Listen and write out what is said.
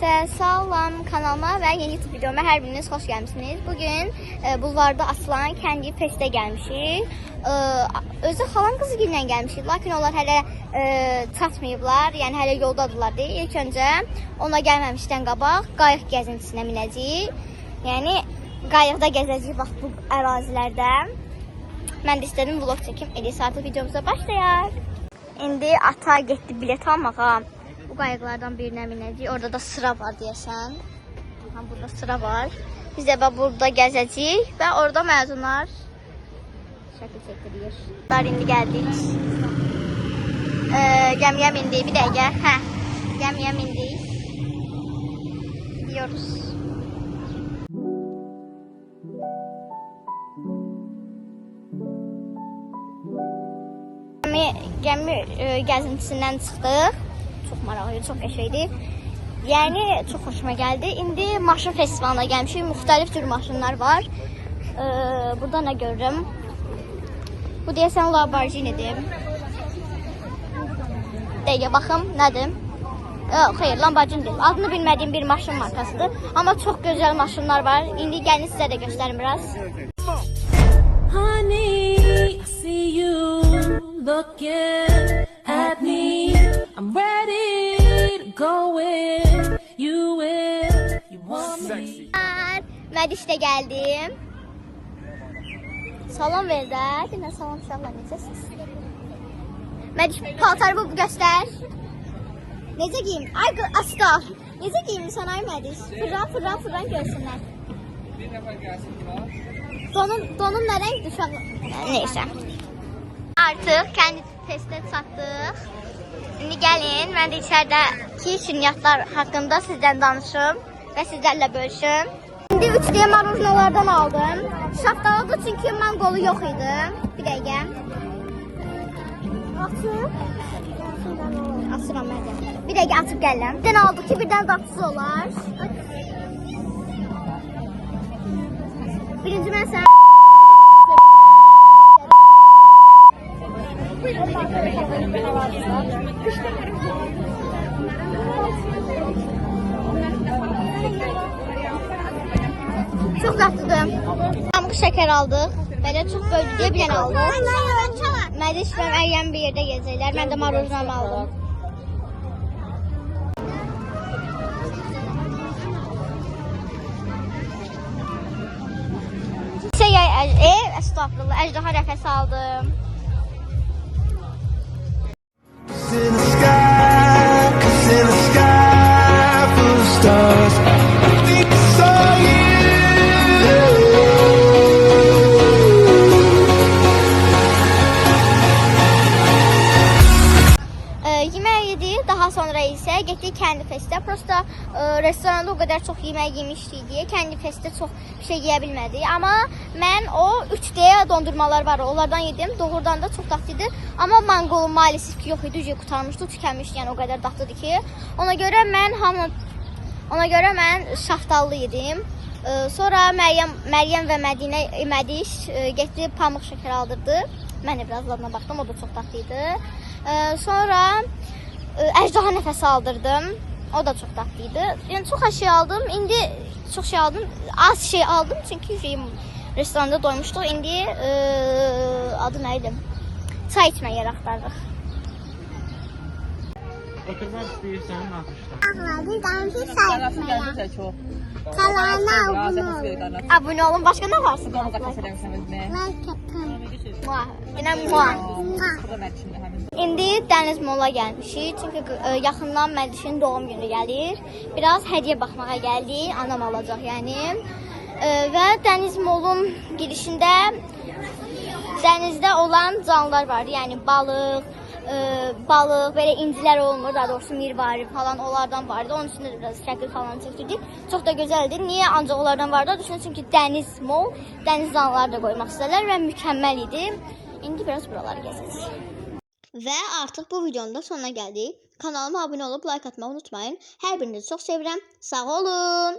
Herkese salam kanalıma ve yeni YouTube videoma her biriniz hoş gelmişsiniz. Bugün bulvarda açılan Kendi Fest'e gelmişik. Özü xalam qızı ilə gəlmişik, lakin onlar hələ çatmayıblar, yəni hələ yoldadırlar deyə. İlk öncə ona gəlməmişdən qabaq qayıq gəzintisinə minəcəyik. Yəni qayıqda gəzəcəyik bax bu ərazilərdə. Mən də istədim vlog çəkim. Edis artıq videomuza başlayaq. İndi ata getdi bilet almağa. Bu qayıqlardan birinə minəcəyik. Orada da sıra var deyəsən. Burada sıra var. Biz də burada gəzəcəyik və orada məzunlar şəkil çəkdirir. İndi gəldik. Gəmiyə mindik. Bir dəqiqə. Gəmiyə mindik. Gidiyoruz. Gəmi gəzintisindən çıxdıq. Çox maraqlı, çox qəşəngdi. Yəni çox xoşuma gəldi. İndi maşın festivalına gəlmişik. Müxtəlif cür maşınlar var. Burada nə görürəm? Bu deyəsən Lamborghini'dir. Dəqiqə baxım, nədir? Xeyr, Lamborghini deyil. Adını bilmədiyim bir maşın markasıdır. Amma çox gözəl maşınlar var. İndi gəlin sizə də göstərim biraz. Honey, I see you looking at me. I'm ready to go with you if you want me. Mədişdə gəldim. Salam ver də. Dinlə salam uşaqlar, necəsiniz? Mədiş paltarımı göstər. Necə geyim? Ay asta. Necə geyinsən ay Mədiş? Fırran görsünlər. Bir nəfər gəlsin var. Donum nə rəngdir uşaqlar? Neysə. Artıq Kendi Fest'e çatdıq. İndi gəlin, mən də içəridəki şirniyyatlar haqqında sizdən danışım və sizlərlə bölüşüm. İndi 3D maruznalardan aldım. Şaftalıdır çünki mən qolu yox idi. Bir dəqiqə. Asıram mən də. Bir dəqiqə açıb gələm. Birdən aldık ki, birdən dadsız olar. Birinci mən sənə çok tatlıdır. Pamuk şeker aldık. Böyle çok böldü diye bilen aldık. Mədiş və Məryəm bir yerdə gezirlər. Mən də maruznan aldım. Estağfurullah, əcdaha nəfəs aldım. Yemək yedik, daha sonra isə getdik Kendi Fest'e. Prosta restoranda o qədər çox yemək yemişdik deyə Kendi Fest'e çox bir şey yeyə bilmədik. Amma mən o 3D dondurmalar var, onlardan yedim. Doğrudan da çox dadlı idi. Amma manqolu maalesef ki yox idi, qutarmışdı, tükənmişdi, yəni o qədər dadlıdır ki. Ona görə mən şaftallı yedim. Sonra Məryəm və Mədiş getdi pamuk şeker aldırdı. Mən də biraz dadına baxdım, o da çox dadlı idi. Sonra əcdaha nəfəs aldırdım. O da çox dadlıydı. Yəni çox şey aldım. İndi çox şey aldım. Az şey aldım çünki restoranda doymuşduq. İndi adı nə idi? Çay içməyə axtardıq. Oturmaq istəyirsən, naxışda. Ağladı, dansı çay içməyə. Kanalına abunə olun. Başqa nə varsın? İndi Dəniz Mola gəlmişik. Çünki yaxından Mədişin doğum günü gəlir. Biraz hədiyyə baxmağa gəldik. Anam alacaq yəni. Və Dəniz Molun girişində dənizdə olan canlılar var. Yəni balıq, belə incilər olmur, daha doğrusu mirvari falan onlardan vardı. Onun üstündə də biraz şəkil falan çəkdirdik. Çox da gözəldir. Niyə ancaq onlardan vardı? Düşünün çünki Dəniz Mol, dəniz canlıları da qoymaq istədilər və mükəmməl idi. İndi biraz buraları gəzəcəyik. Və artıq bu videonun da sonuna gəldik. Kanalıma abunə olub like atmağı unutmayın. Hər birinizi çox sevirəm. Sağ olun.